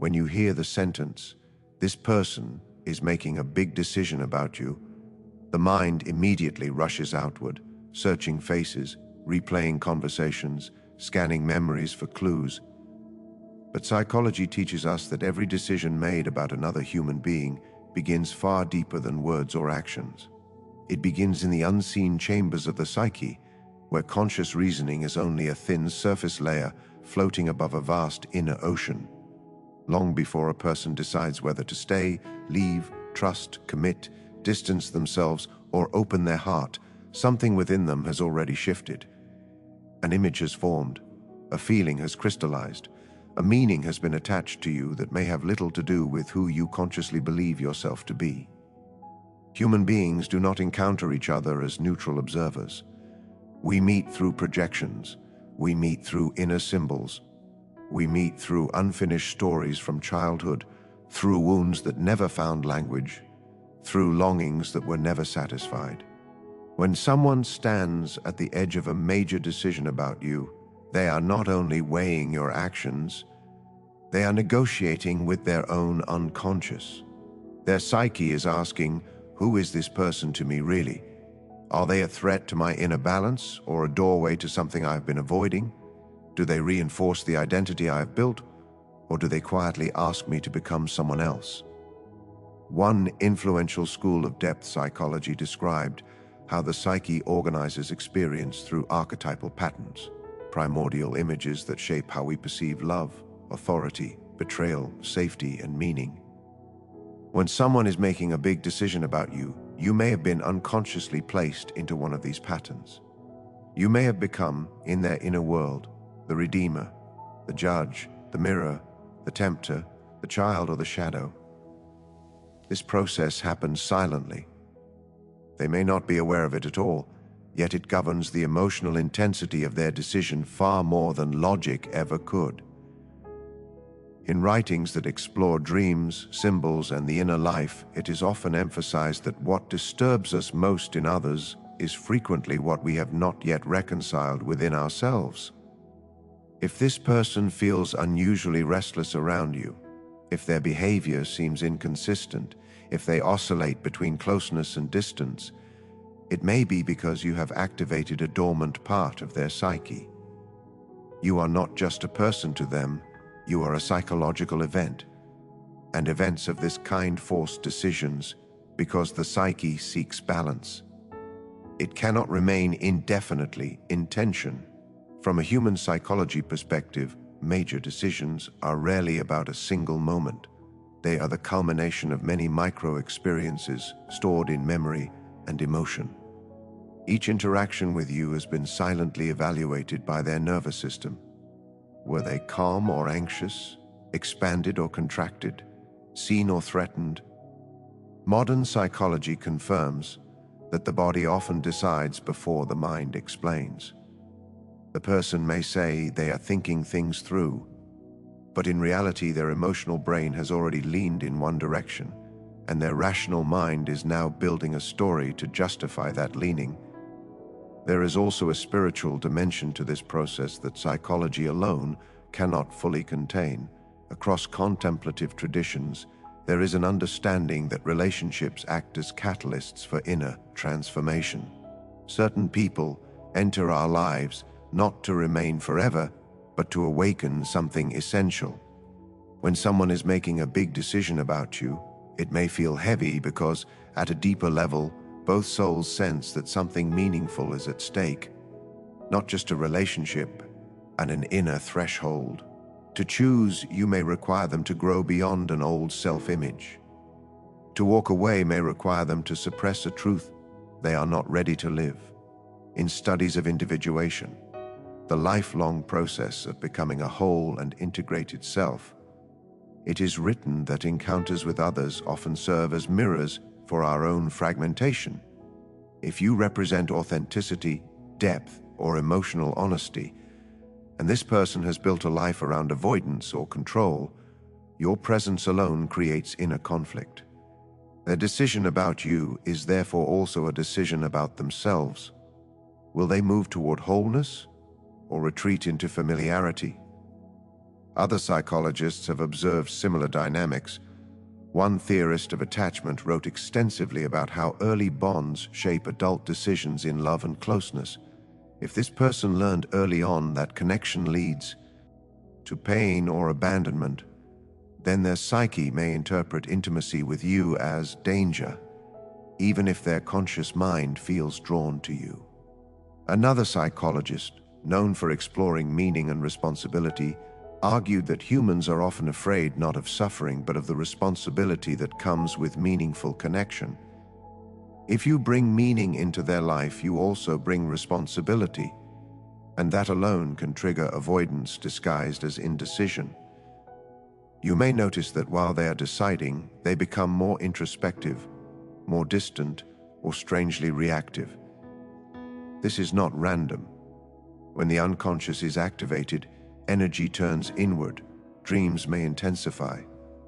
When you hear the sentence, "This person is making a big decision about you," the mind immediately rushes outward, searching faces, replaying conversations, scanning memories for clues. But psychology teaches us that every decision made about another human being begins far deeper than words or actions. It begins in the unseen chambers of the psyche, where conscious reasoning is only a thin surface layer floating above a vast inner ocean. Long before a person decides whether to stay, leave, trust, commit, distance themselves, or open their heart, something within them has already shifted. An image has formed, a feeling has crystallized, a meaning has been attached to you that may have little to do with who you consciously believe yourself to be. Human beings do not encounter each other as neutral observers. We meet through projections. We meet through inner symbols. We meet through unfinished stories from childhood, through wounds that never found language, through longings that were never satisfied. When someone stands at the edge of a major decision about you, they are not only weighing your actions, they are negotiating with their own unconscious. Their psyche is asking, who is this person to me really? Are they a threat to my inner balance or a doorway to something I've been avoiding? Do they reinforce the identity I have built, or do they quietly ask me to become someone else? One influential school of depth psychology described how the psyche organizes experience through archetypal patterns, primordial images that shape how we perceive love, authority, betrayal, safety, and meaning. When someone is making a big decision about you, you may have been unconsciously placed into one of these patterns. You may have become, in their inner world, the redeemer, the judge, the mirror, the tempter, the child, or the shadow. This process happens silently. They may not be aware of it at all, yet it governs the emotional intensity of their decision far more than logic ever could. In writings that explore dreams, symbols, and the inner life, it is often emphasized that what disturbs us most in others is frequently what we have not yet reconciled within ourselves. If this person feels unusually restless around you, if their behavior seems inconsistent, if they oscillate between closeness and distance, it may be because you have activated a dormant part of their psyche. You are not just a person to them, you are a psychological event, and events of this kind force decisions because the psyche seeks balance. It cannot remain indefinitely in tension. From a human psychology perspective, major decisions are rarely about a single moment. They are the culmination of many micro-experiences stored in memory and emotion. Each interaction with you has been silently evaluated by their nervous system. Were they calm or anxious, expanded or contracted, seen or threatened? Modern psychology confirms that the body often decides before the mind explains. The person may say they are thinking things through, but in reality their emotional brain has already leaned in one direction, and their rational mind is now building a story to justify that leaning. There is also a spiritual dimension to this process that psychology alone cannot fully contain. Across contemplative traditions, there is an understanding that relationships act as catalysts for inner transformation. Certain people enter our lives not to remain forever, but to awaken something essential. When someone is making a big decision about you, it may feel heavy because, at a deeper level, both souls sense that something meaningful is at stake. Not just a relationship, and an inner threshold. To choose, you may require them to grow beyond an old self-image. To walk away may require them to suppress a truth they are not ready to live. In studies of individuation, the lifelong process of becoming a whole and integrated self, it is written that encounters with others often serve as mirrors for our own fragmentation. If you represent authenticity, depth, or emotional honesty, and this person has built a life around avoidance or control, your presence alone creates inner conflict. Their decision about you is therefore also a decision about themselves. Will they move toward wholeness or retreat into familiarity? Other psychologists have observed similar dynamics. One theorist of attachment wrote extensively about how early bonds shape adult decisions in love and closeness. If this person learned early on that connection leads to pain or abandonment, then their psyche may interpret intimacy with you as danger, even if their conscious mind feels drawn to you. Another psychologist, known for exploring meaning and responsibility, argued that humans are often afraid not of suffering but of the responsibility that comes with meaningful connection. If you bring meaning into their life, you also bring responsibility, and that alone can trigger avoidance disguised as indecision. You may notice that while they are deciding, they become more introspective, more distant, or strangely reactive. This is not random. When the unconscious is activated, energy turns inward, dreams may intensify,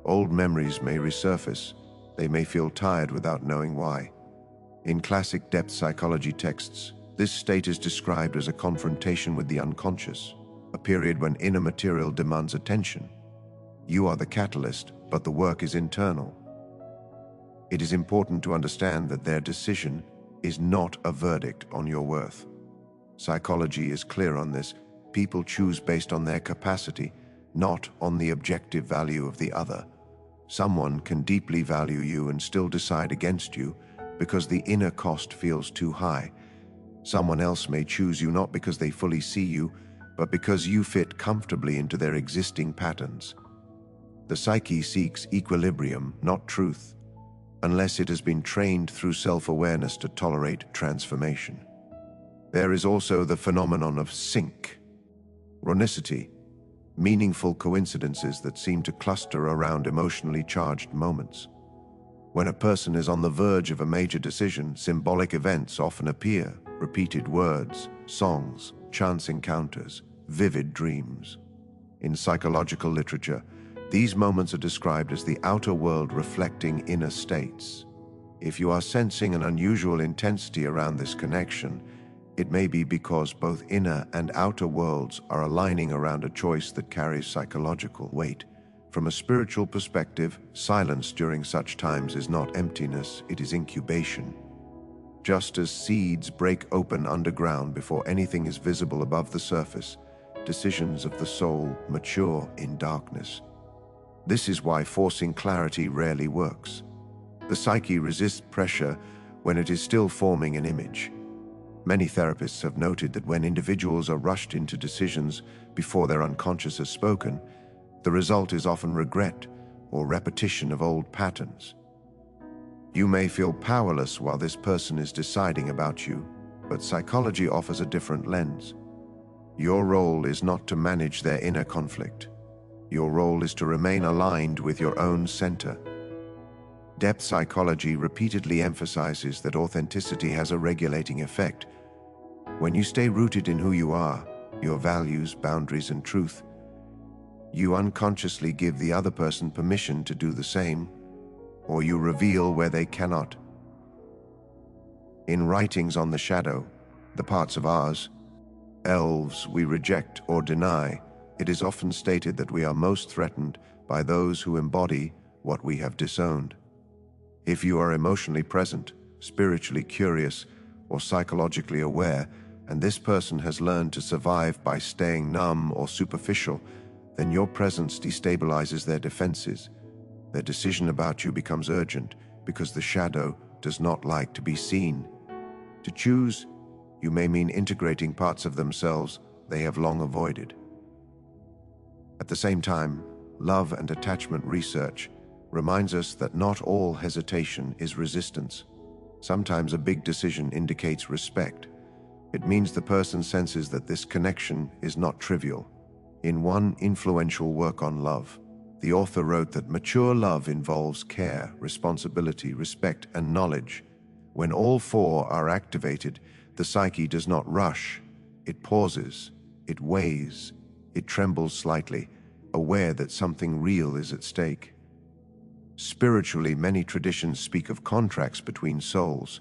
old memories may resurface, they may feel tired without knowing why. In classic depth psychology texts, this state is described as a confrontation with the unconscious, a period when inner material demands attention. You are the catalyst, but the work is internal. It is important to understand that their decision is not a verdict on your worth. Psychology is clear on this. People choose based on their capacity, not on the objective value of the other. Someone can deeply value you and still decide against you because the inner cost feels too high. Someone else may choose you not because they fully see you, but because you fit comfortably into their existing patterns. The psyche seeks equilibrium, not truth, unless it has been trained through self-awareness to tolerate transformation. There is also the phenomenon of synchronicity, meaningful coincidences that seem to cluster around emotionally charged moments. When a person is on the verge of a major decision, symbolic events often appear: repeated words, songs, chance encounters, vivid dreams. In psychological literature, these moments are described as the outer world reflecting inner states. If you are sensing an unusual intensity around this connection, it may be because both inner and outer worlds are aligning around a choice that carries psychological weight. From a spiritual perspective, silence during such times is not emptiness, it is incubation. Just as seeds break open underground before anything is visible above the surface, decisions of the soul mature in darkness. This is why forcing clarity rarely works. The psyche resists pressure when it is still forming an image. Many therapists have noted that when individuals are rushed into decisions before their unconscious has spoken, the result is often regret or repetition of old patterns. You may feel powerless while this person is deciding about you, but psychology offers a different lens. Your role is not to manage their inner conflict. Your role is to remain aligned with your own center. Depth psychology repeatedly emphasizes that authenticity has a regulating effect. When you stay rooted in who you are, your values, boundaries, and truth, you unconsciously give the other person permission to do the same, or you reveal where they cannot. In writings on the shadow, the parts of ours, elves we reject or deny, it is often stated that we are most threatened by those who embody what we have disowned. If you are emotionally present, spiritually curious, or psychologically aware, and this person has learned to survive by staying numb or superficial, then your presence destabilizes their defenses. Their decision about you becomes urgent because the shadow does not like to be seen. To choose, you may mean integrating parts of themselves they have long avoided. At the same time, love and attachment research reminds us that not all hesitation is resistance. Sometimes a big decision indicates respect. It means the person senses that this connection is not trivial. In one influential work on love, the author wrote that mature love involves care, responsibility, respect, and knowledge. When all four are activated, the psyche does not rush. It pauses, it weighs, it trembles slightly, aware that something real is at stake. Spiritually, many traditions speak of contracts between souls,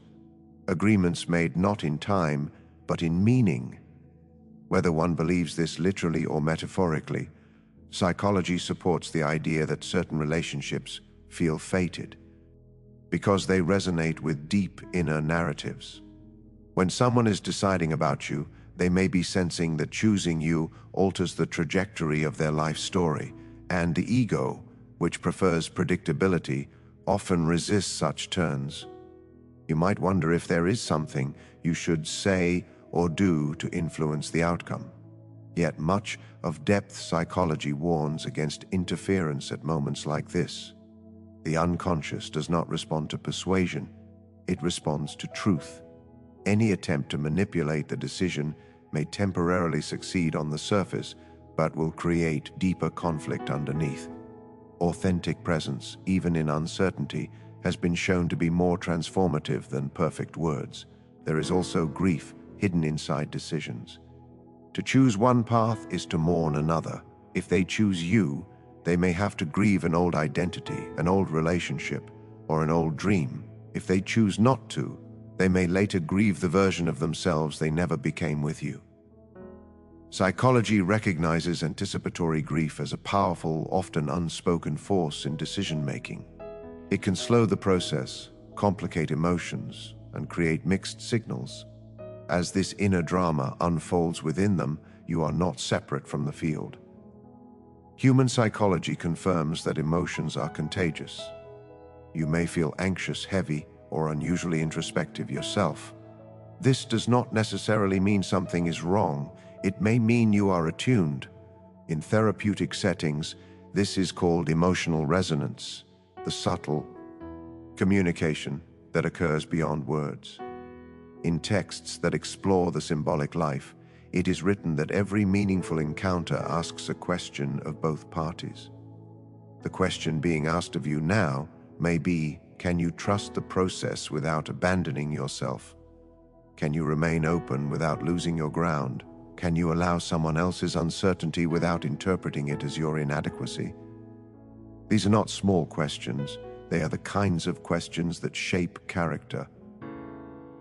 agreements made not in time, but in meaning. Whether one believes this literally or metaphorically, Psychology supports the idea that certain relationships feel fated because they resonate with deep inner narratives. When someone is deciding about you, they may be sensing that choosing you alters the trajectory of their life story, and the ego, which prefers predictability, often resists such turns. You might wonder if there is something you should say or do to influence the outcome. Yet much of depth psychology warns against interference at moments like this. The unconscious does not respond to persuasion, it responds to truth. Any attempt to manipulate the decision may temporarily succeed on the surface, but will create deeper conflict underneath. Authentic presence, even in uncertainty, has been shown to be more transformative than perfect words. There is also grief hidden inside decisions. To choose one path is to mourn another. If they choose you, they may have to grieve an old identity, an old relationship, or an old dream. If they choose not to, they may later grieve the version of themselves they never became with you. Psychology recognizes anticipatory grief as a powerful, often unspoken force in decision-making. It can slow the process, complicate emotions, and create mixed signals. As this inner drama unfolds within them, you are not separate from the field. Human psychology confirms that emotions are contagious. You may feel anxious, heavy, or unusually introspective yourself. This does not necessarily mean something is wrong. It may mean you are attuned. In therapeutic settings, this is called emotional resonance, the subtle communication that occurs beyond words. In texts that explore the symbolic life, it is written that every meaningful encounter asks a question of both parties. The question being asked of you now may be, can you trust the process without abandoning yourself? Can you remain open without losing your ground? Can you allow someone else's uncertainty without interpreting it as your inadequacy? These are not small questions. They are the kinds of questions that shape character.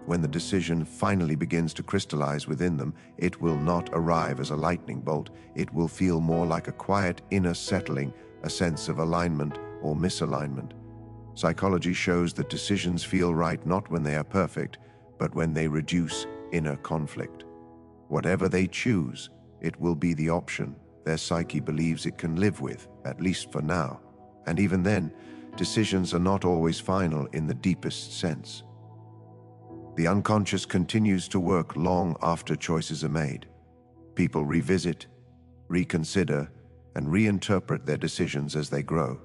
When the decision finally begins to crystallize within them, it will not arrive as a lightning bolt. It will feel more like a quiet inner settling, a sense of alignment or misalignment. Psychology shows that decisions feel right not when they are perfect, but when they reduce inner conflict. Whatever they choose, it will be the option their psyche believes it can live with, at least for now. And even then, decisions are not always final in the deepest sense. The unconscious continues to work long after choices are made. People revisit, reconsider, and reinterpret their decisions as they grow.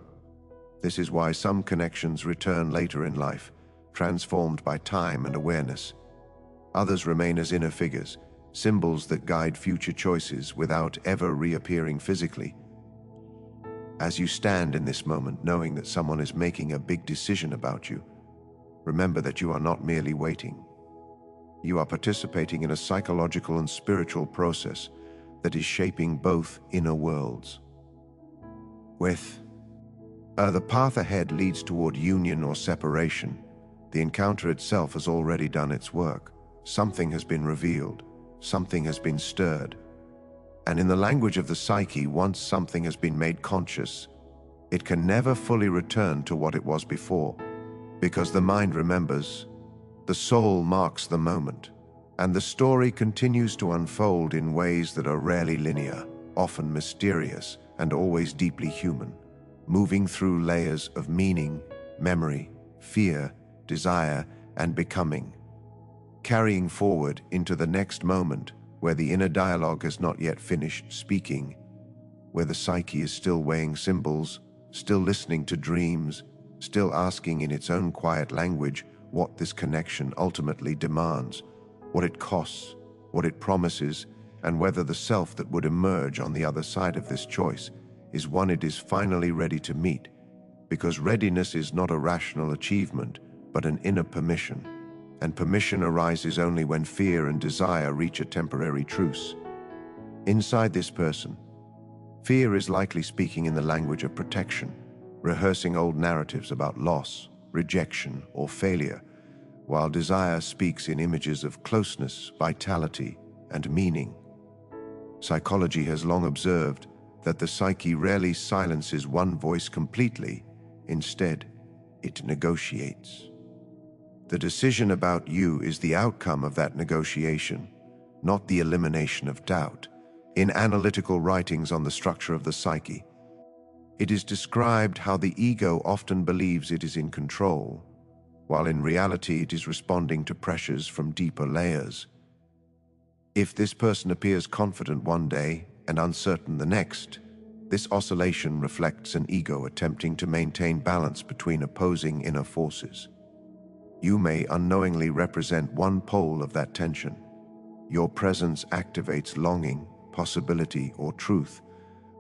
This is why some connections return later in life, transformed by time and awareness. Others remain as inner figures, symbols that guide future choices without ever reappearing physically. As you stand in this moment knowing that someone is making a big decision about you, remember that you are not merely waiting. You are participating in a psychological and spiritual process that is shaping both inner worlds. The path ahead leads toward union or separation. The encounter itself has already done its work. Something has been revealed. Something has been stirred. And in the language of the psyche, once something has been made conscious, it can never fully return to what it was before, because the mind remembers, the soul marks the moment, and the story continues to unfold in ways that are rarely linear, often mysterious, and always deeply human, moving through layers of meaning, memory, fear, desire, and becoming, carrying forward into the next moment where the inner dialogue has not yet finished speaking, where the psyche is still weighing symbols, still listening to dreams, still asking in its own quiet language what this connection ultimately demands, what it costs, what it promises, and whether the self that would emerge on the other side of this choice is one it is finally ready to meet, because readiness is not a rational achievement, but an inner permission. And permission arises only when fear and desire reach a temporary truce. Inside this person, fear is likely speaking in the language of protection, rehearsing old narratives about loss, rejection, or failure, while desire speaks in images of closeness, vitality, and meaning. Psychology has long observed that the psyche rarely silences one voice completely. Instead, it negotiates. The decision about you is the outcome of that negotiation, not the elimination of doubt. In analytical writings on the structure of the psyche, it is described how the ego often believes it is in control, while in reality it is responding to pressures from deeper layers. If this person appears confident one day and uncertain the next, this oscillation reflects an ego attempting to maintain balance between opposing inner forces. You may unknowingly represent one pole of that tension. Your presence activates longing, possibility, or truth,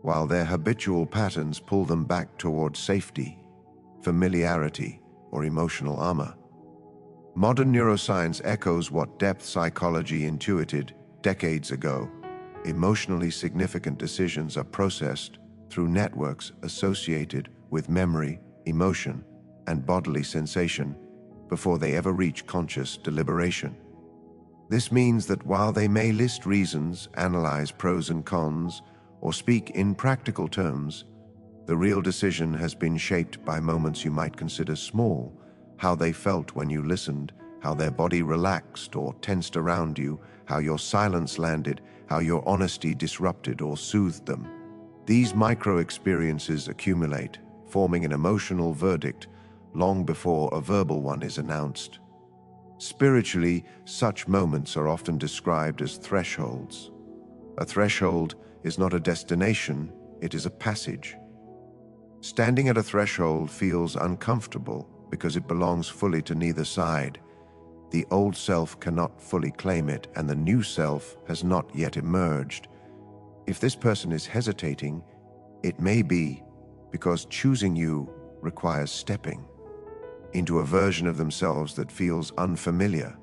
while their habitual patterns pull them back towards safety, familiarity, or emotional armor. Modern neuroscience echoes what depth psychology intuited decades ago. Emotionally significant decisions are processed through networks associated with memory, emotion, and bodily sensation before they ever reach conscious deliberation. This means that while they may list reasons, analyze pros and cons, or speak in practical terms, the real decision has been shaped by moments you might consider small: how they felt when you listened, how their body relaxed or tensed around you, how your silence landed, how your honesty disrupted or soothed them. These micro-experiences accumulate, forming an emotional verdict long before a verbal one is announced. Spiritually, such moments are often described as thresholds. A threshold is not a destination, it is a passage. Standing at a threshold feels uncomfortable because it belongs fully to neither side. The old self cannot fully claim it, and the new self has not yet emerged. If this person is hesitating, it may be because choosing you requires stepping into a version of themselves that feels unfamiliar.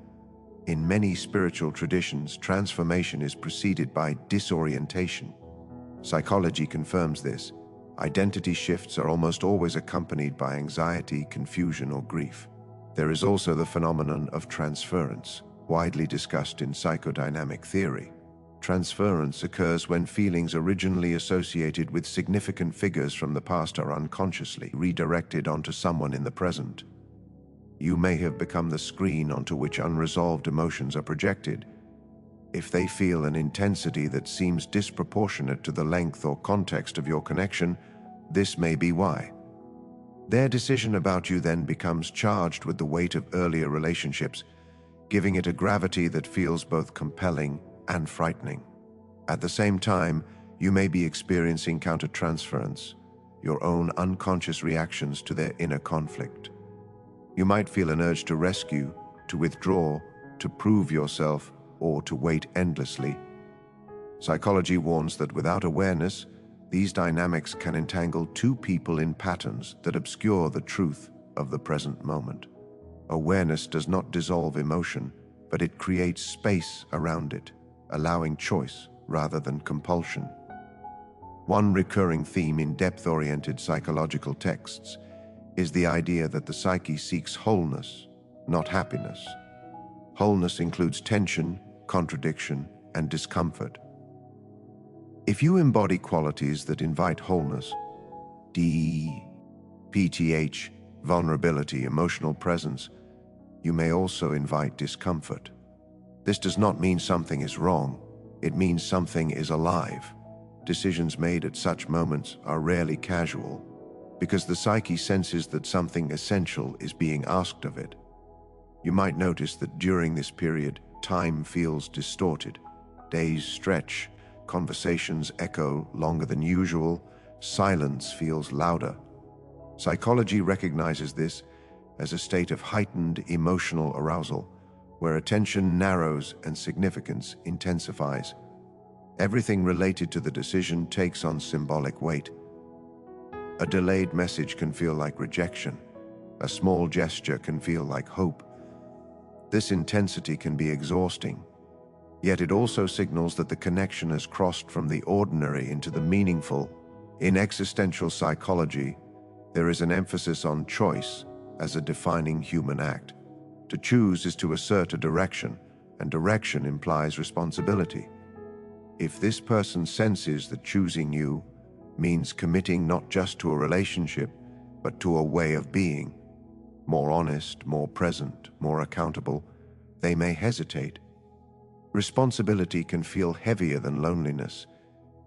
In many spiritual traditions, transformation is preceded by disorientation. Psychology confirms this. Identity shifts are almost always accompanied by anxiety, confusion, or grief. There is also the phenomenon of transference, widely discussed in psychodynamic theory. Transference occurs when feelings originally associated with significant figures from the past are unconsciously redirected onto someone in the present. You may have become the screen onto which unresolved emotions are projected. If they feel an intensity that seems disproportionate to the length or context of your connection, this may be why. Their decision about you then becomes charged with the weight of earlier relationships, giving it a gravity that feels both compelling and frightening. At the same time, you may be experiencing countertransference, your own unconscious reactions to their inner conflict. You might feel an urge to rescue, to withdraw, to prove yourself, or to wait endlessly. Psychology warns that without awareness, these dynamics can entangle two people in patterns that obscure the truth of the present moment. Awareness does not dissolve emotion, but it creates space around it, allowing choice rather than compulsion. One recurring theme in depth-oriented psychological texts is the idea that the psyche seeks wholeness, not happiness. Wholeness includes tension, contradiction, and discomfort. If you embody qualities that invite wholeness, PTH, vulnerability, emotional presence, you may also invite discomfort. This does not mean something is wrong. It means something is alive. Decisions made at such moments are rarely casual, because the psyche senses that something essential is being asked of it. You might notice that during this period, time feels distorted. Days stretch, conversations echo longer than usual, silence feels louder. Psychology recognizes this as a state of heightened emotional arousal, where attention narrows and significance intensifies. Everything related to the decision takes on symbolic weight. A delayed message can feel like rejection. A small gesture can feel like hope. This intensity can be exhausting, yet it also signals that the connection has crossed from the ordinary into the meaningful. In existential psychology, there is an emphasis on choice as a defining human act. To choose is to assert a direction, and direction implies responsibility. If this person senses that choosing you means committing not just to a relationship, but to a way of being. More honest, more present, more accountable, they may hesitate. Responsibility can feel heavier than loneliness,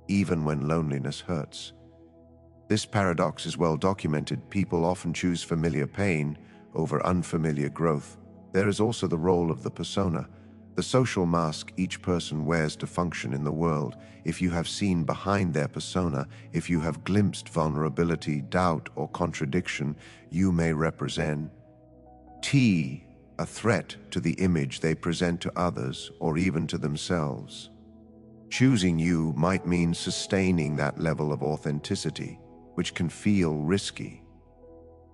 even when loneliness hurts. This paradox is well documented. People often choose familiar pain over unfamiliar growth. There is also the role of the persona, the social mask each person wears to function in the world. If you have seen behind their persona, if you have glimpsed vulnerability, doubt, or contradiction, you may represent a threat to the image they present to others or even to themselves. Choosing you might mean sustaining that level of authenticity, which can feel risky.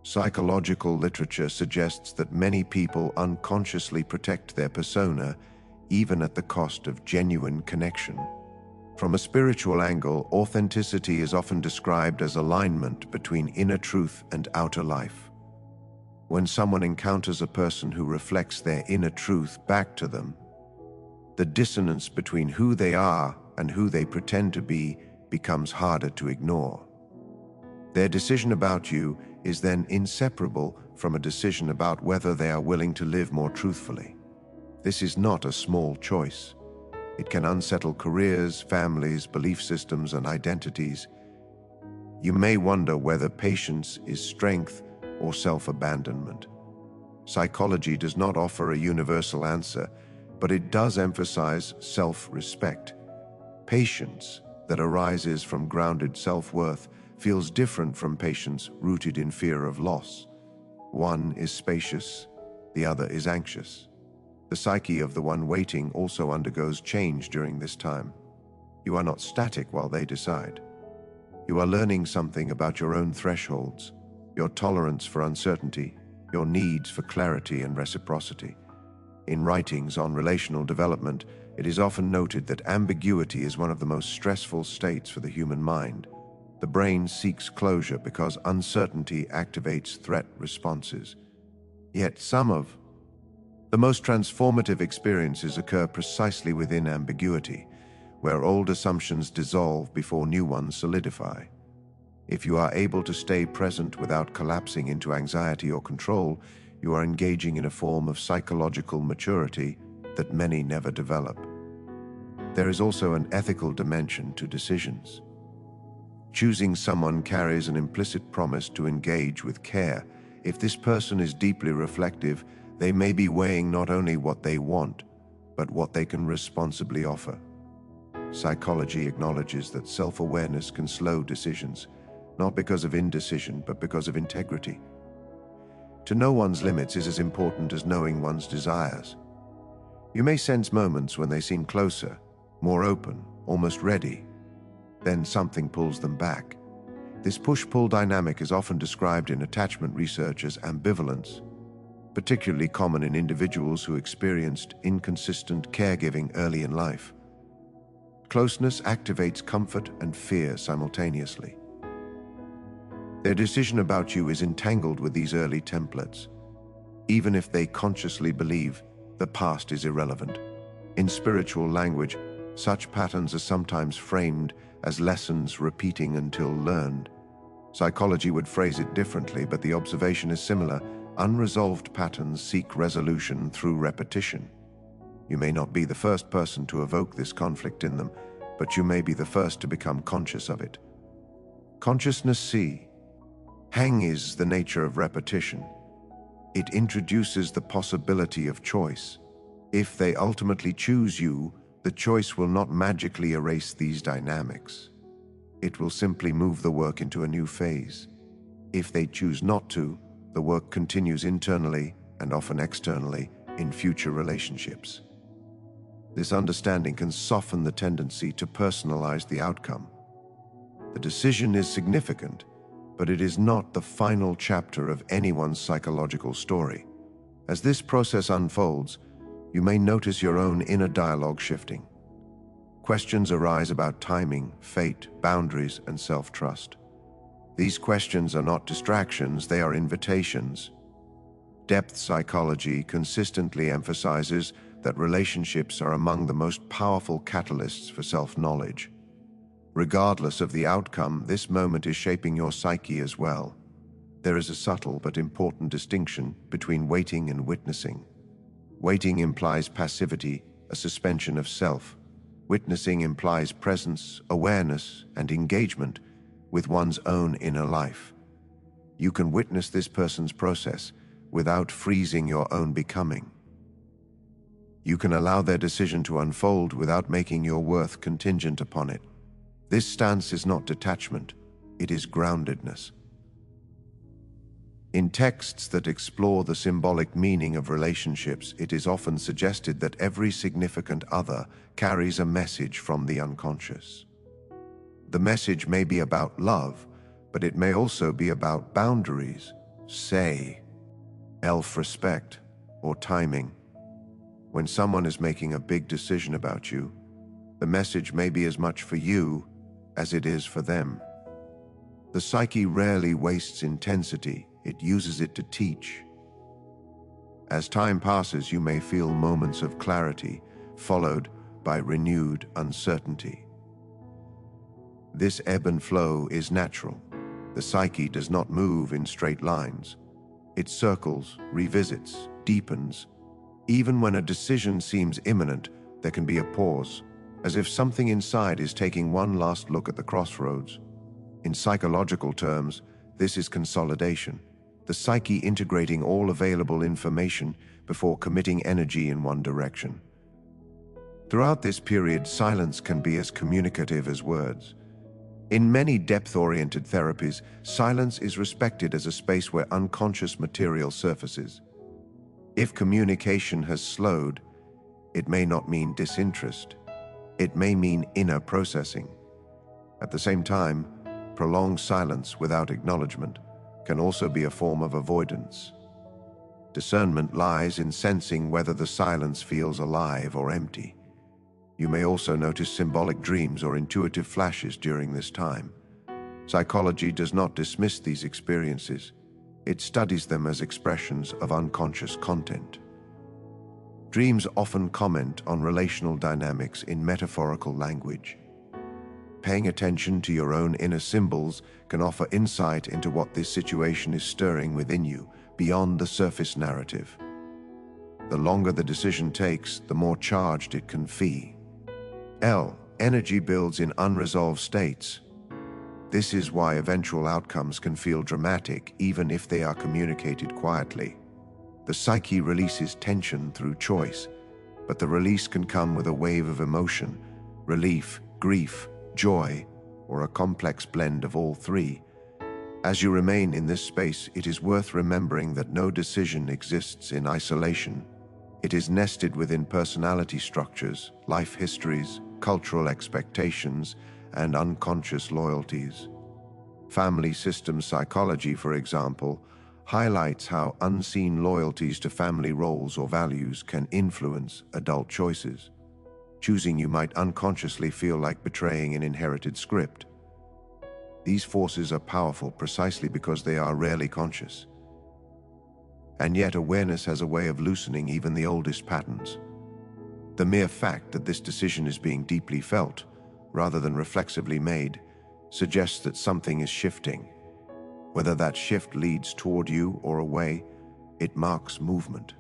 Psychological literature suggests that many people unconsciously protect their persona, even at the cost of genuine connection. From a spiritual angle, authenticity is often described as alignment between inner truth and outer life. When someone encounters a person who reflects their inner truth back to them, the dissonance between who they are and who they pretend to be becomes harder to ignore. Their decision about you is then inseparable from a decision about whether they are willing to live more truthfully. This is not a small choice. It can unsettle careers, families, belief systems, and identities. You may wonder whether patience is strength or self-abandonment. Psychology does not offer a universal answer, but it does emphasize self-respect. Patience that arises from grounded self-worth feels different from patience rooted in fear of loss. One is spacious, the other is anxious. The psyche of the one waiting also undergoes change during this time. You are not static while they decide. You are learning something about your own thresholds, your tolerance for uncertainty, your needs for clarity and reciprocity. In writings on relational development, it is often noted that ambiguity is one of the most stressful states for the human mind. The brain seeks closure because uncertainty activates threat responses. Yet some of the most transformative experiences occur precisely within ambiguity, where old assumptions dissolve before new ones solidify. If you are able to stay present without collapsing into anxiety or control, you are engaging in a form of psychological maturity that many never develop. There is also an ethical dimension to decisions. Choosing someone carries an implicit promise to engage with care. If this person is deeply reflective, they may be weighing not only what they want, but what they can responsibly offer. Psychology acknowledges that self-awareness can slow decisions, not because of indecision, but because of integrity. To know one's limits is as important as knowing one's desires. You may sense moments when they seem closer, more open, almost ready. Then something pulls them back. This push-pull dynamic is often described in attachment research as ambivalence, particularly common in individuals who experienced inconsistent caregiving early in life. Closeness activates comfort and fear simultaneously. Their decision about you is entangled with these early templates, even if they consciously believe the past is irrelevant. In spiritual language, such patterns are sometimes framed as lessons repeating until learned. Psychology would phrase it differently, but the observation is similar. Unresolved patterns seek resolution through repetition. You may not be the first person to evoke this conflict in them, but you may be the first to become conscious of it. Consciousness C. Hang is the nature of repetition. It introduces the possibility of choice. If they ultimately choose you, the choice will not magically erase these dynamics. It will simply move the work into a new phase. If they choose not to, the work continues internally and often externally in future relationships. This understanding can soften the tendency to personalize the outcome. The decision is significant, but it is not the final chapter of anyone's psychological story. As this process unfolds, you may notice your own inner dialogue shifting. Questions arise about timing, fate, boundaries, and self-trust. These questions are not distractions, they are invitations. Depth psychology consistently emphasizes that relationships are among the most powerful catalysts for self-knowledge. Regardless of the outcome, this moment is shaping your psyche as well. There is a subtle but important distinction between waiting and witnessing. Waiting implies passivity, a suspension of self. Witnessing implies presence, awareness, and engagement with one's own inner life. You can witness this person's process without freezing your own becoming. You can allow their decision to unfold without making your worth contingent upon it. This stance is not detachment, it is groundedness. In texts that explore the symbolic meaning of relationships, it is often suggested that every significant other carries a message from the unconscious. The message may be about love, but it may also be about boundaries, self-respect, or timing. When someone is making a big decision about you, the message may be as much for you as it is for them. The psyche rarely wastes intensity, it uses it to teach. As time passes, you may feel moments of clarity, followed by renewed uncertainty. This ebb and flow is natural. The psyche does not move in straight lines. It circles, revisits, deepens. Even when a decision seems imminent, there can be a pause, as if something inside is taking one last look at the crossroads. In psychological terms, this is consolidation, the psyche integrating all available information before committing energy in one direction. Throughout this period, silence can be as communicative as words. In many depth-oriented therapies, silence is respected as a space where unconscious material surfaces. If communication has slowed, it may not mean disinterest. It may mean inner processing. At the same time, prolonged silence without acknowledgement can also be a form of avoidance. Discernment lies in sensing whether the silence feels alive or empty. You may also notice symbolic dreams or intuitive flashes during this time. Psychology does not dismiss these experiences. It studies them as expressions of unconscious content. Dreams often comment on relational dynamics in metaphorical language. Paying attention to your own inner symbols can offer insight into what this situation is stirring within you, beyond the surface narrative. The longer the decision takes, the more charged it can feel. Energy builds in unresolved states. This is why eventual outcomes can feel dramatic, even if they are communicated quietly. The psyche releases tension through choice, but the release can come with a wave of emotion, relief, grief, joy, or a complex blend of all three. As you remain in this space, it is worth remembering that no decision exists in isolation. It is nested within personality structures, life histories, cultural expectations, and unconscious loyalties. Family systems psychology, for example, highlights how unseen loyalties to family roles or values can influence adult choices. Choosing you might unconsciously feel like betraying an inherited script. These forces are powerful precisely because they are rarely conscious. And yet awareness has a way of loosening even the oldest patterns. The mere fact that this decision is being deeply felt, rather than reflexively made, suggests that something is shifting. Whether that shift leads toward you or away, it marks movement.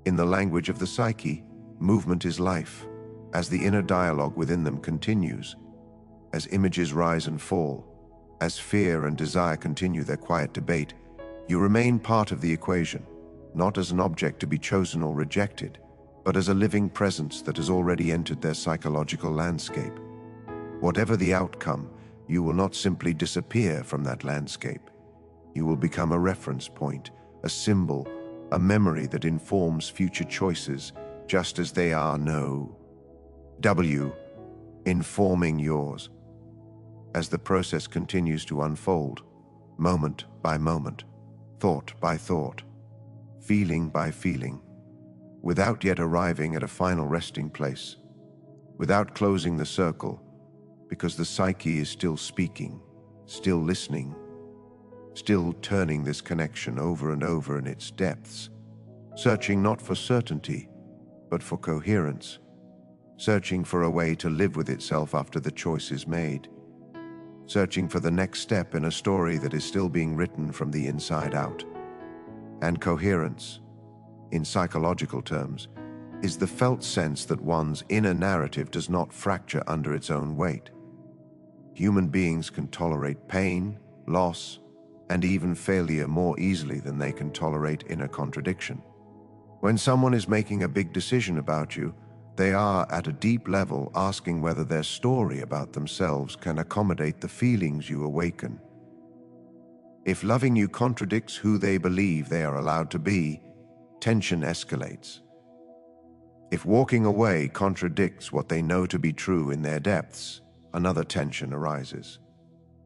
In the language of the psyche, movement is life, as the inner dialogue within them continues, as images rise and fall, as fear and desire continue their quiet debate. You remain part of the equation, not as an object to be chosen or rejected, but as a living presence that has already entered their psychological landscape. Whatever the outcome, you will not simply disappear from that landscape. You will become a reference point, a symbol, a memory that informs future choices, just as they are informing yours. As the process continues to unfold, moment by moment, thought by thought, feeling by feeling, without yet arriving at a final resting place, without closing the circle, because the psyche is still speaking, still listening, still turning this connection over and over in its depths, searching not for certainty, but for coherence. searching for a way to live with itself after the choice is made, searching for the next step in a story that is still being written from the inside out. And coherence, in psychological terms, is the felt sense that one's inner narrative does not fracture under its own weight. Human beings can tolerate pain, loss, and even failure more easily than they can tolerate inner contradiction. When someone is making a big decision about you, they are, at a deep level, asking whether their story about themselves can accommodate the feelings you awaken. If loving you contradicts who they believe they are allowed to be, tension escalates. If walking away contradicts what they know to be true in their depths, another tension arises.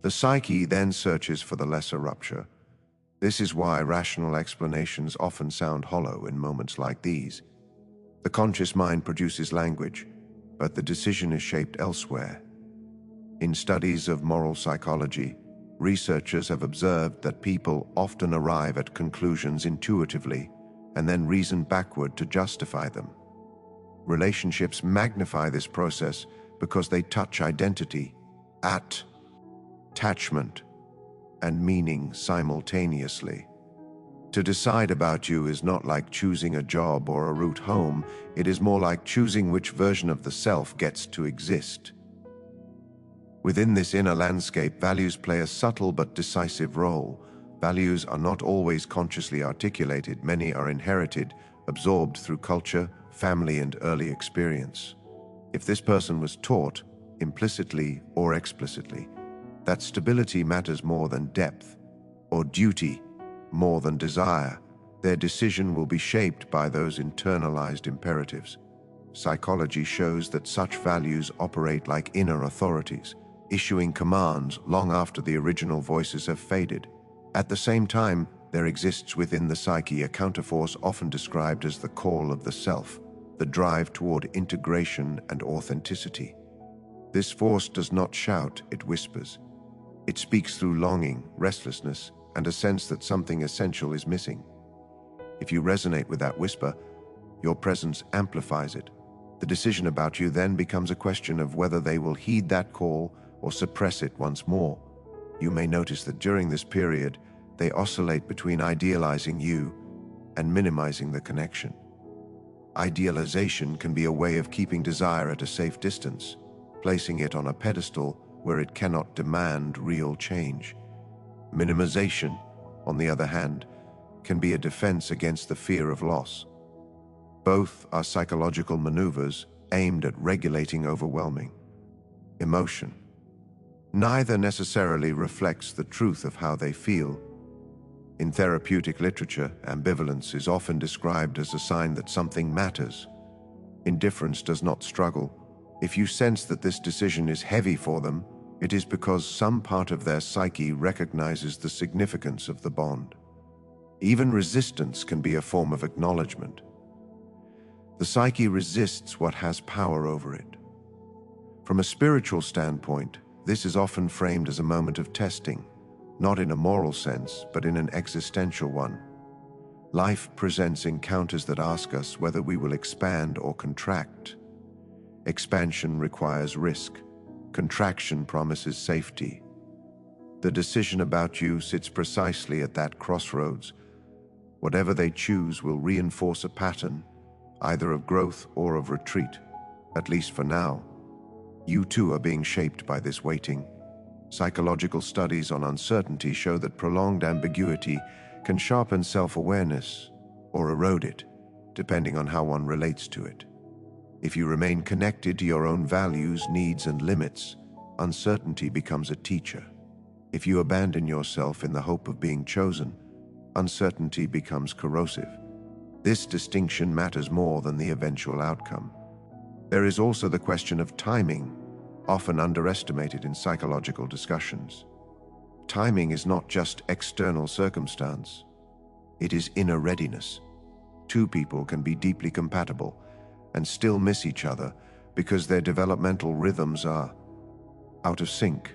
The psyche then searches for the lesser rupture. This is why rational explanations often sound hollow in moments like these. The conscious mind produces language, but the decision is shaped elsewhere. In studies of moral psychology, researchers have observed that people often arrive at conclusions intuitively and then reason backward to justify them. Relationships magnify this process because they touch identity, attachment, and meaning simultaneously. To decide about you is not like choosing a job or a route home. It is more like choosing which version of the self gets to exist. Within this inner landscape, values play a subtle but decisive role. Values are not always consciously articulated. Many are inherited, absorbed through culture, family, and early experience. If this person was taught, implicitly or explicitly, that stability matters more than depth, or duty more than desire, their decision will be shaped by those internalized imperatives. Psychology shows that such values operate like inner authorities, issuing commands long after the original voices have faded. At the same time, there exists within the psyche a counterforce often described as the call of the self, the drive toward integration and authenticity. This force does not shout, it whispers. It speaks through longing, restlessness, and a sense that something essential is missing. If you resonate with that whisper, your presence amplifies it. The decision about you then becomes a question of whether they will heed that call or suppress it once more. You may notice that during this period, they oscillate between idealizing you and minimizing the connection. Idealization can be a way of keeping desire at a safe distance, placing it on a pedestal where it cannot demand real change. Minimization, on the other hand, can be a defense against the fear of loss. Both are psychological maneuvers aimed at regulating overwhelming emotion. Neither necessarily reflects the truth of how they feel. In therapeutic literature, ambivalence is often described as a sign that something matters. Indifference does not struggle. If you sense that this decision is heavy for them, it is because some part of their psyche recognizes the significance of the bond. Even resistance can be a form of acknowledgement. The psyche resists what has power over it. From a spiritual standpoint, this is often framed as a moment of testing, not in a moral sense, but in an existential one. Life presents encounters that ask us whether we will expand or contract. Expansion requires risk. Contraction promises safety. The decision about you sits precisely at that crossroads. Whatever they choose will reinforce a pattern, either of growth or of retreat, at least for now. You too are being shaped by this waiting. Psychological studies on uncertainty show that prolonged ambiguity can sharpen self-awareness or erode it, depending on how one relates to it. If you remain connected to your own values, needs, and limits, uncertainty becomes a teacher. If you abandon yourself in the hope of being chosen, uncertainty becomes corrosive. This distinction matters more than the eventual outcome. There is also the question of timing, often underestimated in psychological discussions. Timing is not just external circumstance, it is inner readiness. Two people can be deeply compatible and still miss each other because their developmental rhythms are out of sync.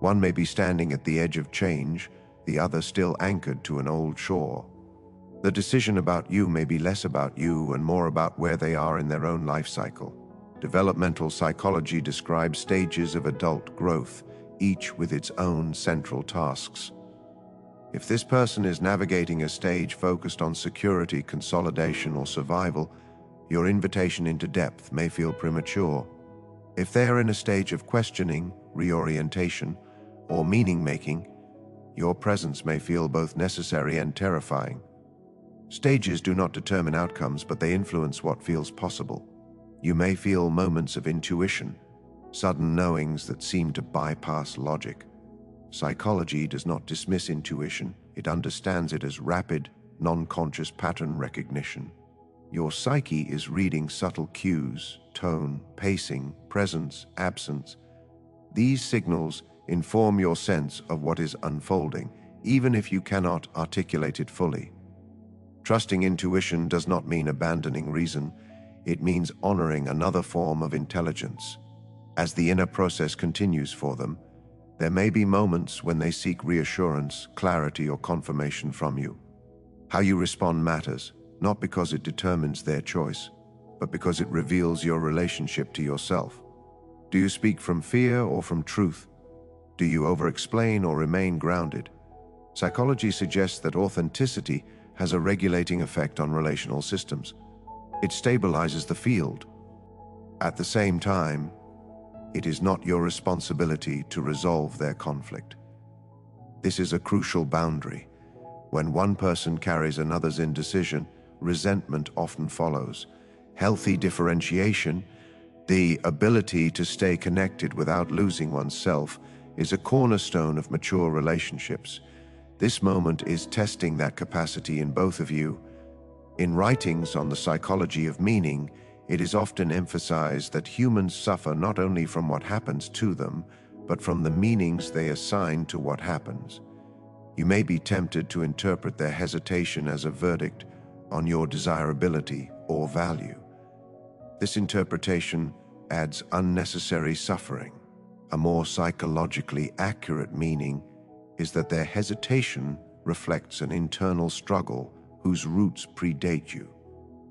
One may be standing at the edge of change, the other still anchored to an old shore. The decision about you may be less about you and more about where they are in their own life cycle. Developmental psychology describes stages of adult growth, each with its own central tasks. If this person is navigating a stage focused on security, consolidation, or survival, your invitation into depth may feel premature. If they are in a stage of questioning, reorientation, or meaning-making, your presence may feel both necessary and terrifying. Stages do not determine outcomes, but they influence what feels possible. You may feel moments of intuition, sudden knowings that seem to bypass logic. Psychology does not dismiss intuition, it understands it as rapid, non-conscious pattern recognition. Your psyche is reading subtle cues, tone, pacing, presence, absence. These signals inform your sense of what is unfolding, even if you cannot articulate it fully. Trusting intuition does not mean abandoning reason, it means honoring another form of intelligence. As the inner process continues for them, there may be moments when they seek reassurance, clarity, or confirmation from you. How you respond matters, not because it determines their choice, but because it reveals your relationship to yourself. Do you speak from fear or from truth? Do you over-explain or remain grounded? Psychology suggests that authenticity has a regulating effect on relational systems. It stabilizes the field. At the same time, it is not your responsibility to resolve their conflict. This is a crucial boundary. When one person carries another's indecision, resentment often follows. Healthy differentiation, the ability to stay connected without losing oneself, is a cornerstone of mature relationships. This moment is testing that capacity in both of you. In writings on the psychology of meaning, it is often emphasized that humans suffer not only from what happens to them, but from the meanings they assign to what happens. You may be tempted to interpret their hesitation as a verdict on your desirability or value. This interpretation adds unnecessary suffering. A more psychologically accurate meaning is that their hesitation reflects an internal struggle whose roots predate you.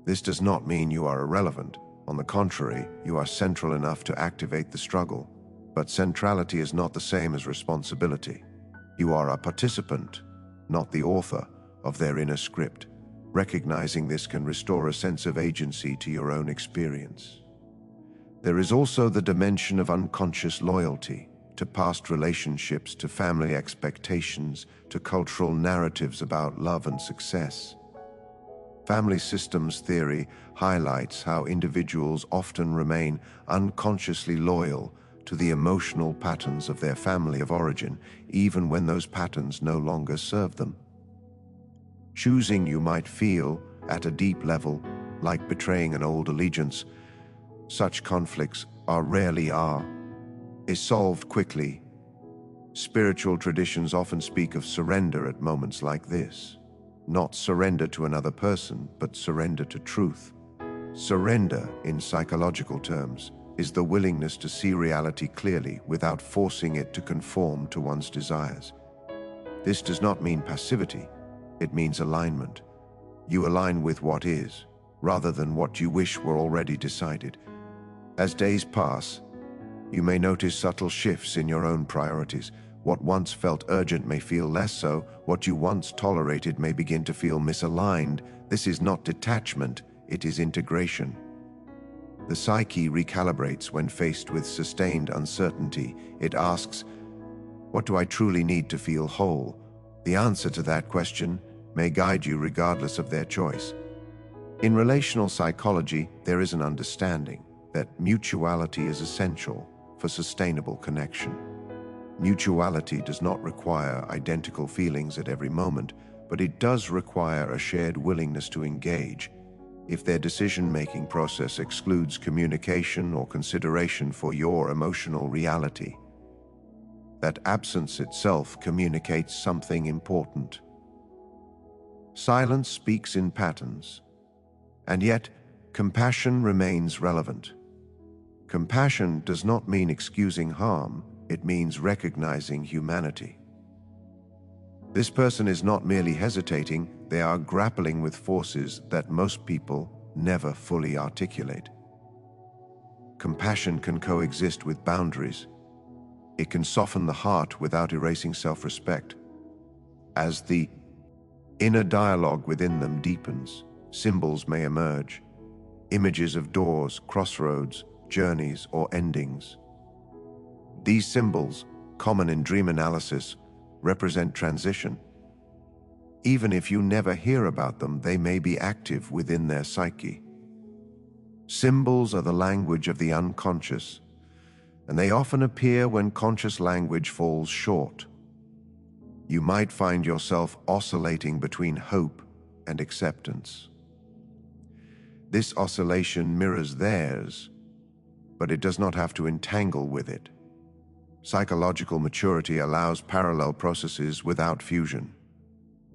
This does not mean you are irrelevant. On the contrary, you are central enough to activate the struggle. But centrality is not the same as responsibility. You are a participant, not the author, of their inner script. Recognizing this can restore a sense of agency to your own experience. There is also the dimension of unconscious loyalty to past relationships, to family expectations, to cultural narratives about love and success. Family systems theory highlights how individuals often remain unconsciously loyal to the emotional patterns of their family of origin, even when those patterns no longer serve them. Choosing, you might feel, at a deep level, like betraying an old allegiance. Such conflicts is solved quickly. Spiritual traditions often speak of surrender at moments like this. Not surrender to another person, but surrender to truth. Surrender, in psychological terms, is the willingness to see reality clearly without forcing it to conform to one's desires. This does not mean passivity, it means alignment. You align with what is, rather than what you wish were already decided. As days pass, you may notice subtle shifts in your own priorities. What once felt urgent may feel less so. What you once tolerated may begin to feel misaligned. This is not detachment, it is integration. The psyche recalibrates when faced with sustained uncertainty. It asks, what do I truly need to feel whole? The answer to that question may guide you regardless of their choice. In relational psychology, there is an understanding that mutuality is essential for sustainable connection. Mutuality does not require identical feelings at every moment, but it does require a shared willingness to engage. If their decision-making process excludes communication or consideration for your emotional reality, that absence itself communicates something important. Silence speaks in patterns, and yet compassion remains relevant. Compassion does not mean excusing harm, it means recognizing humanity. This person is not merely hesitating, they are grappling with forces that most people never fully articulate. Compassion can coexist with boundaries. It can soften the heart without erasing self-respect. As the inner dialogue within them deepens, symbols may emerge, images of doors, crossroads, journeys, or endings. These symbols, common in dream analysis, represent transition. Even if you never hear about them, they may be active within their psyche. Symbols are the language of the unconscious, and they often appear when conscious language falls short. You might find yourself oscillating between hope and acceptance. This oscillation mirrors theirs, but it does not have to entangle with it. Psychological maturity allows parallel processes without fusion.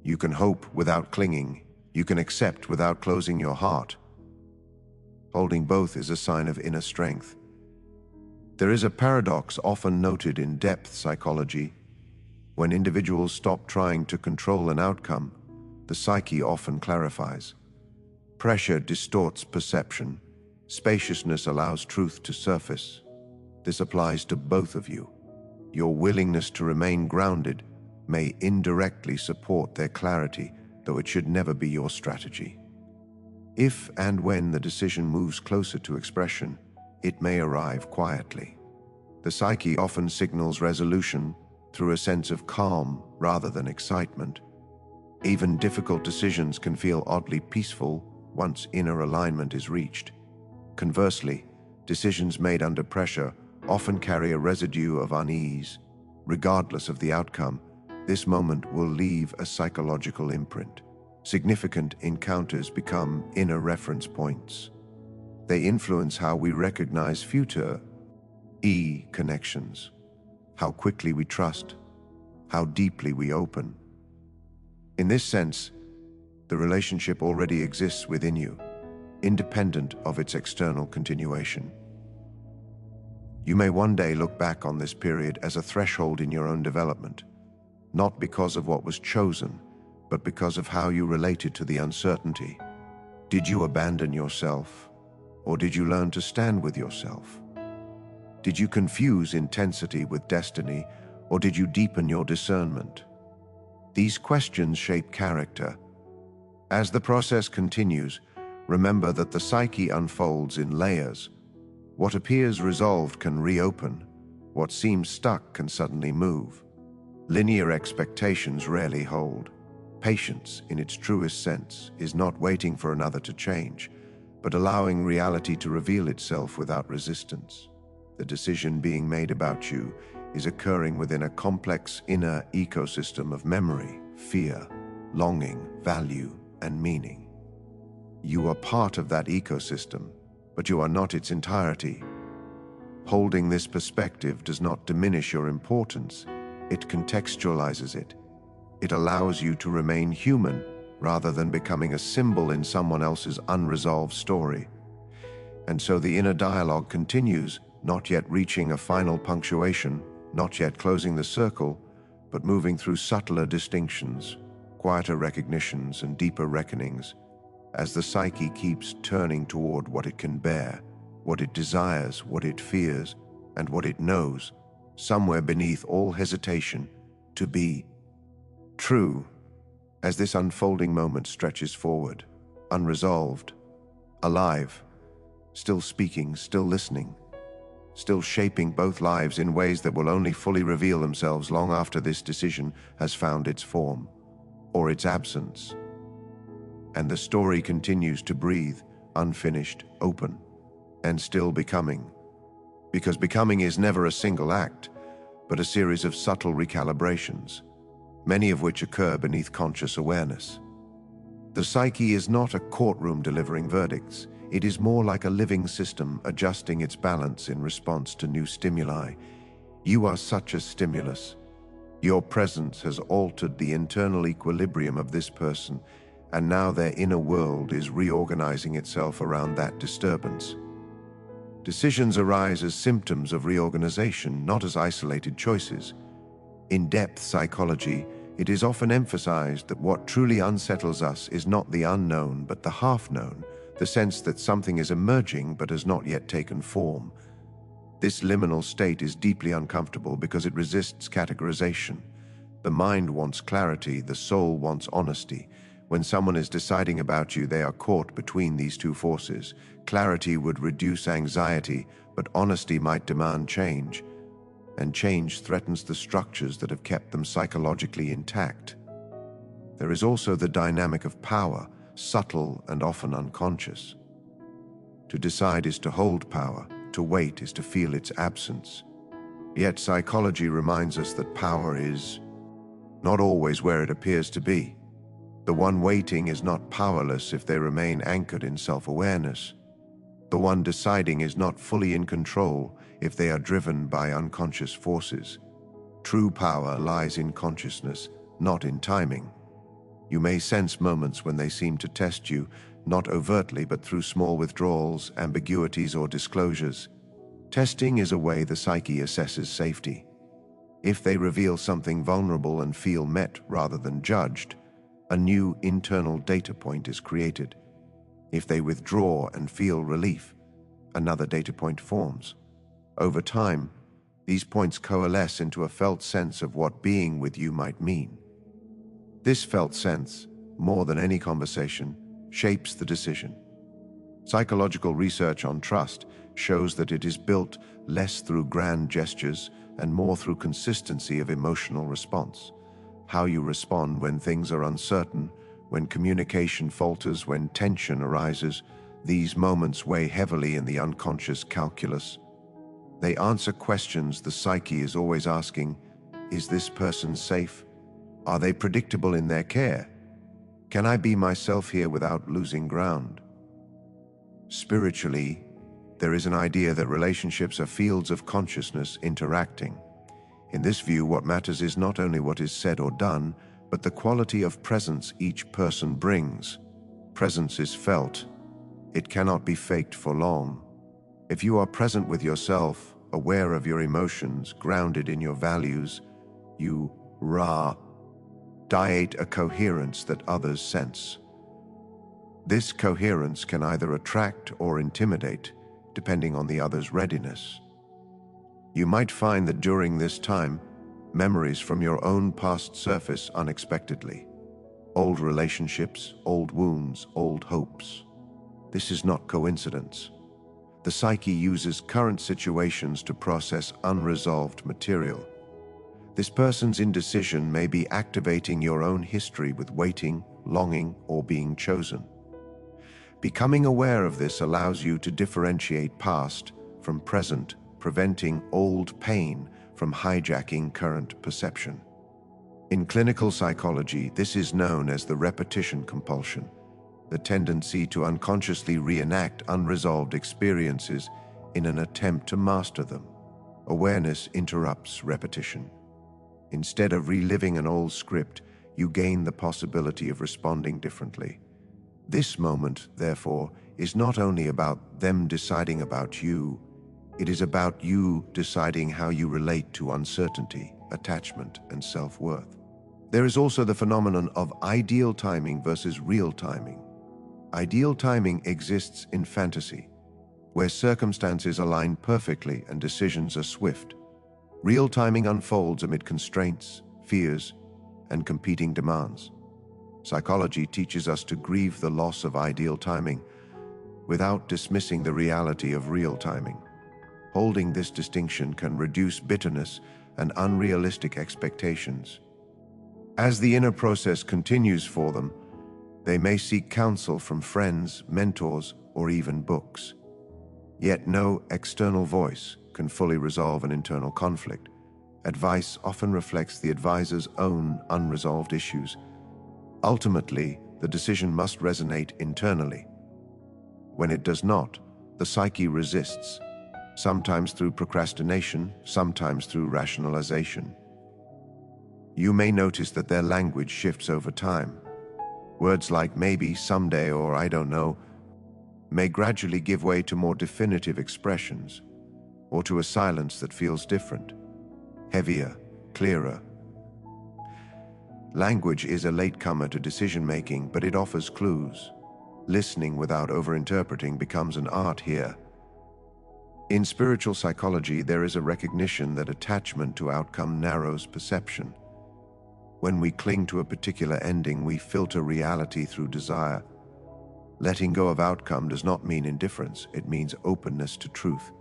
You can hope without clinging. You can accept without closing your heart. Holding both is a sign of inner strength. There is a paradox often noted in depth psychology. When individuals stop trying to control an outcome, the psyche often clarifies. Pressure distorts perception. Spaciousness allows truth to surface. This applies to both of you. Your willingness to remain grounded may indirectly support their clarity, though it should never be your strategy. If and when the decision moves closer to expression, it may arrive quietly. The psyche often signals resolution through a sense of calm rather than excitement. Even difficult decisions can feel oddly peaceful once inner alignment is reached. Conversely, decisions made under pressure often carry a residue of unease. Regardless of the outcome, this moment will leave a psychological imprint. Significant encounters become inner reference points. They influence how we recognize future connections, how quickly we trust, how deeply we open. In this sense, the relationship already exists within you, independent of its external continuation. You may one day look back on this period as a threshold in your own development, not because of what was chosen, but because of how you related to the uncertainty. Did you abandon yourself, or did you learn to stand with yourself? Did you confuse intensity with destiny, or did you deepen your discernment? These questions shape character. As the process continues, remember that the psyche unfolds in layers. What appears resolved can reopen. What seems stuck can suddenly move. Linear expectations rarely hold. Patience, in its truest sense, is not waiting for another to change, but allowing reality to reveal itself without resistance. The decision being made about you is occurring within a complex inner ecosystem of memory, fear, longing, value, and meaning. You are part of that ecosystem, but you are not its entirety. Holding this perspective does not diminish your importance, it contextualizes it. It allows you to remain human rather than becoming a symbol in someone else's unresolved story. And so the inner dialogue continues, not yet reaching a final punctuation, not yet closing the circle, but moving through subtler distinctions, quieter recognitions, and deeper reckonings, as the psyche keeps turning toward what it can bear, what it desires, what it fears, and what it knows, somewhere beneath all hesitation, to be true. As this unfolding moment stretches forward, unresolved, alive, still speaking, still listening, still shaping both lives in ways that will only fully reveal themselves long after this decision has found its form, or its absence. And the story continues to breathe, unfinished, open, and still becoming. Because becoming is never a single act, but a series of subtle recalibrations, many of which occur beneath conscious awareness. The psyche is not a courtroom delivering verdicts. It is more like a living system adjusting its balance in response to new stimuli. You are such a stimulus. Your presence has altered the internal equilibrium of this person, and now their inner world is reorganizing itself around that disturbance. Decisions arise as symptoms of reorganization, not as isolated choices. In depth psychology, it is often emphasized that what truly unsettles us is not the unknown, but the half-known, the sense that something is emerging but has not yet taken form. This liminal state is deeply uncomfortable because it resists categorization. The mind wants clarity, the soul wants honesty. When someone is deciding about you, they are caught between these two forces. Clarity would reduce anxiety, but honesty might demand change, and change threatens the structures that have kept them psychologically intact. There is also the dynamic of power, subtle and often unconscious. To decide is to hold power, to wait is to feel its absence. Yet psychology reminds us that power is not always where it appears to be. The one waiting is not powerless if they remain anchored in self-awareness. The one deciding is not fully in control if they are driven by unconscious forces. True power lies in consciousness, not in timing. You may sense moments when they seem to test you, not overtly but through small withdrawals, ambiguities, or disclosures. Testing is a way the psyche assesses safety. If they reveal something vulnerable and feel met rather than judged, a new internal data point is created. If they withdraw and feel relief, another data point forms. Over time, these points coalesce into a felt sense of what being with you might mean. This felt sense, more than any conversation, shapes the decision. Psychological research on trust shows that it is built less through grand gestures and more through consistency of emotional response. How you respond when things are uncertain, when communication falters, when tension arises, these moments weigh heavily in the unconscious calculus. They answer questions the psyche is always asking: is this person safe? Are they predictable in their care? Can I be myself here without losing ground? Spiritually, there is an idea that relationships are fields of consciousness interacting. In this view, what matters is not only what is said or done, but the quality of presence each person brings. Presence is felt. It cannot be faked for long. If you are present with yourself, aware of your emotions, grounded in your values, you radiate a coherence that others sense. This coherence can either attract or intimidate, depending on the other's readiness. You might find that during this time, memories from your own past surface unexpectedly. Old relationships, old wounds, old hopes. This is not coincidence. The psyche uses current situations to process unresolved material. This person's indecision may be activating your own history with waiting, longing, or being chosen. Becoming aware of this allows you to differentiate past from present, preventing old pain from hijacking current perception. In clinical psychology, this is known as the repetition compulsion, the tendency to unconsciously reenact unresolved experiences in an attempt to master them. Awareness interrupts repetition. Instead of reliving an old script, you gain the possibility of responding differently. This moment, therefore, is not only about them deciding about you, it is about you deciding how you relate to uncertainty, attachment, and self-worth. There is also the phenomenon of ideal timing versus real timing. Ideal timing exists in fantasy, where circumstances align perfectly and decisions are swift. Real timing unfolds amid constraints, fears, and competing demands. Psychology teaches us to grieve the loss of ideal timing without dismissing the reality of real timing. Holding this distinction can reduce bitterness and unrealistic expectations. As the inner process continues for them, they may seek counsel from friends, mentors, or even books. Yet no external voice can fully resolve an internal conflict. Advice often reflects the advisor's own unresolved issues. Ultimately, the decision must resonate internally. When it does not, the psyche resists, sometimes through procrastination, sometimes through rationalization. You may notice that their language shifts over time. Words like maybe, someday, or I don't know may gradually give way to more definitive expressions, or to a silence that feels different, heavier, clearer. Language is a latecomer to decision-making, but it offers clues. Listening without overinterpreting becomes an art here. In spiritual psychology, there is a recognition that attachment to outcome narrows perception. When we cling to a particular ending, we filter reality through desire. Letting go of outcome does not mean indifference, it means openness to truth.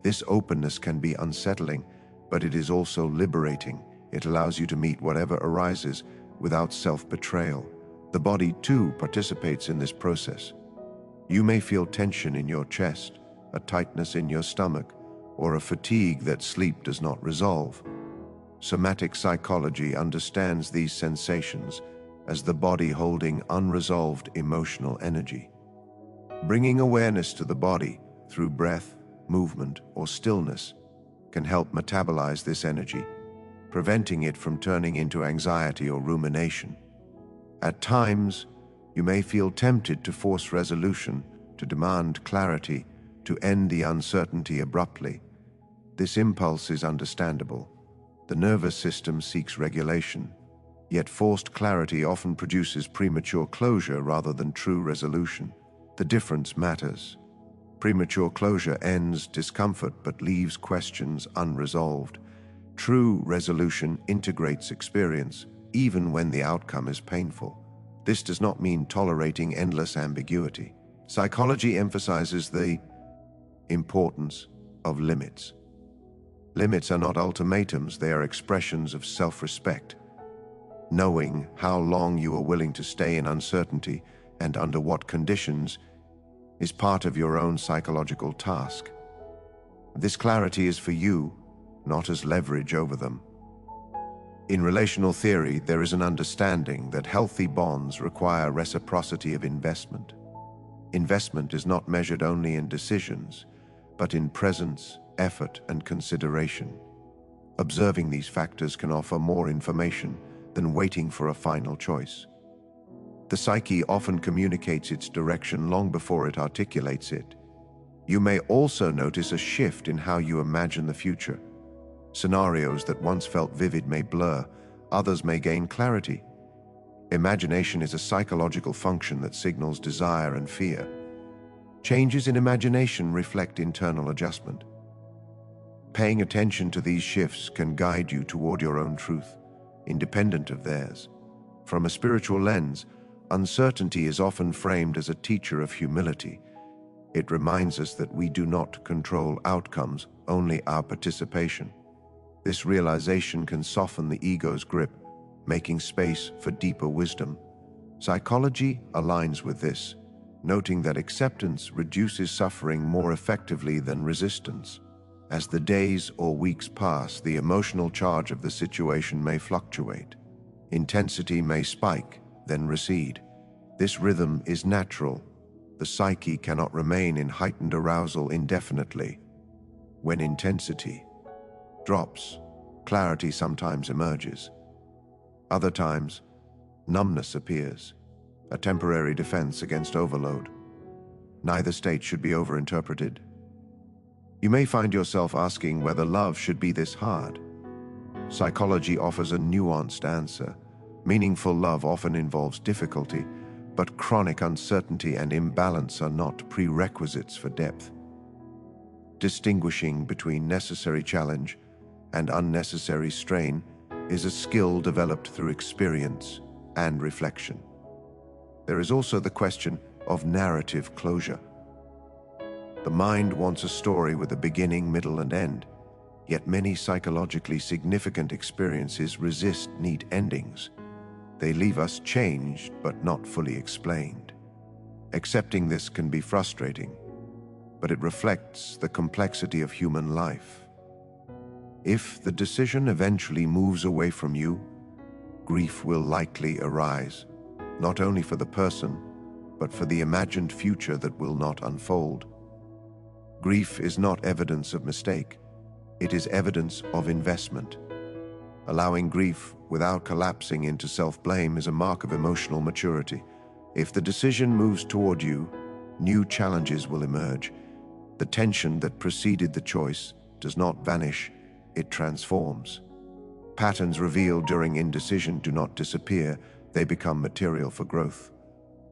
This openness can be unsettling, but it is also liberating. It allows you to meet whatever arises without self-betrayal. The body, too, participates in this process. You may feel tension in your chest, a tightness in your stomach, or a fatigue that sleep does not resolve. Somatic psychology understands these sensations as the body holding unresolved emotional energy. Bringing awareness to the body through breath, movement, or stillness can help metabolize this energy, preventing it from turning into anxiety or rumination. At times, you may feel tempted to force resolution, to demand clarity, to end the uncertainty abruptly. This impulse is understandable. The nervous system seeks regulation, yet forced clarity often produces premature closure rather than true resolution. The difference matters. Premature closure ends discomfort but leaves questions unresolved. True resolution integrates experience, even when the outcome is painful. This does not mean tolerating endless ambiguity. Psychology emphasizes the importance of limits. Limits are not ultimatums, they are expressions of self-respect. Knowing how long you are willing to stay in uncertainty and under what conditions is part of your own psychological task. This clarity is for you, not as leverage over them. In relational theory, there is an understanding that healthy bonds require reciprocity of investment. Investment is not measured only in decisions, but in presence, effort, and consideration. Observing these factors can offer more information than waiting for a final choice. The psyche often communicates its direction long before it articulates it. You may also notice a shift in how you imagine the future. Scenarios that once felt vivid may blur, others may gain clarity. Imagination is a psychological function that signals desire and fear. Changes in imagination reflect internal adjustment. Paying attention to these shifts can guide you toward your own truth, independent of theirs. From a spiritual lens, uncertainty is often framed as a teacher of humility. It reminds us that we do not control outcomes, only our participation. This realization can soften the ego's grip, making space for deeper wisdom. Psychology aligns with this, noting that acceptance reduces suffering more effectively than resistance. As the days or weeks pass, the emotional charge of the situation may fluctuate. Intensity may spike, then recede. This rhythm is natural. The psyche cannot remain in heightened arousal indefinitely. When intensity drops, clarity sometimes emerges. Other times, numbness appears, a temporary defense against overload. Neither state should be overinterpreted. You may find yourself asking whether love should be this hard. Psychology offers a nuanced answer. Meaningful love often involves difficulty, but chronic uncertainty and imbalance are not prerequisites for depth. Distinguishing between necessary challenge and unnecessary strain is a skill developed through experience and reflection. There is also the question of narrative closure. The mind wants a story with a beginning, middle, and end, yet many psychologically significant experiences resist neat endings. They leave us changed but not fully explained. Accepting this can be frustrating, but it reflects the complexity of human life. If the decision eventually moves away from you, grief will likely arise, not only for the person, but for the imagined future that will not unfold. Grief is not evidence of mistake, it is evidence of investment. Allowing grief without collapsing into self-blame is a mark of emotional maturity. If the decision moves toward you, new challenges will emerge. The tension that preceded the choice does not vanish, it transforms. Patterns revealed during indecision do not disappear, they become material for growth.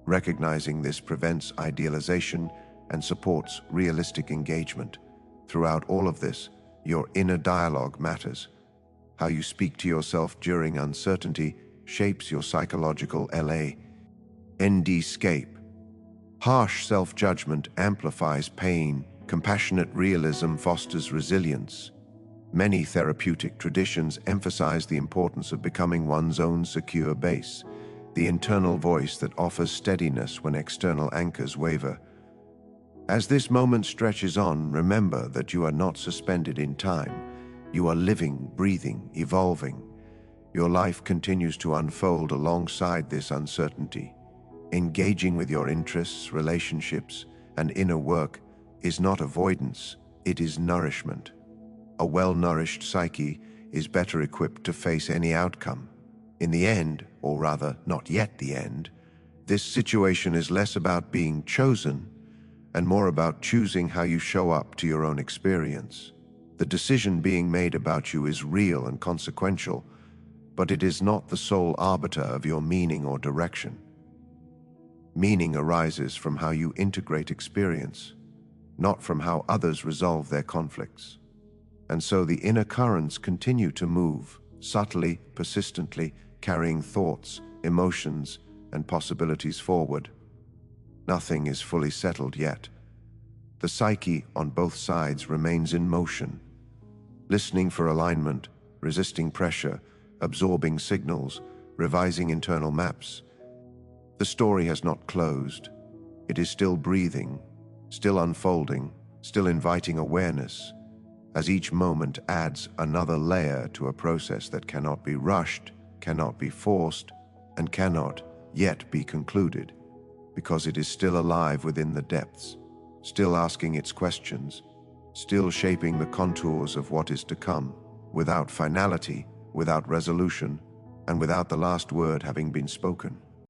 Recognizing this prevents idealization and supports realistic engagement. Throughout all of this, your inner dialogue matters. How you speak to yourself during uncertainty shapes your psychological landscape. Harsh self-judgment amplifies pain. Compassionate realism fosters resilience. Many therapeutic traditions emphasize the importance of becoming one's own secure base, the internal voice that offers steadiness when external anchors waver. As this moment stretches on, remember that you are not suspended in time. You are living, breathing, evolving. Your life continues to unfold alongside this uncertainty. Engaging with your interests, relationships, and inner work is not avoidance, it is nourishment. A well-nourished psyche is better equipped to face any outcome. In the end, or rather, not yet the end, this situation is less about being chosen and more about choosing how you show up to your own experience. The decision being made about you is real and consequential, but it is not the sole arbiter of your meaning or direction. Meaning arises from how you integrate experience, not from how others resolve their conflicts. And so the inner currents continue to move, subtly, persistently, carrying thoughts, emotions, and possibilities forward. Nothing is fully settled yet. The psyche on both sides remains in motion, listening for alignment, resisting pressure, absorbing signals, revising internal maps. The story has not closed. It is still breathing, still unfolding, still inviting awareness, as each moment adds another layer to a process that cannot be rushed, cannot be forced, and cannot yet be concluded, because it is still alive within the depths, still asking its questions, still shaping the contours of what is to come, without finality, without resolution, and without the last word having been spoken.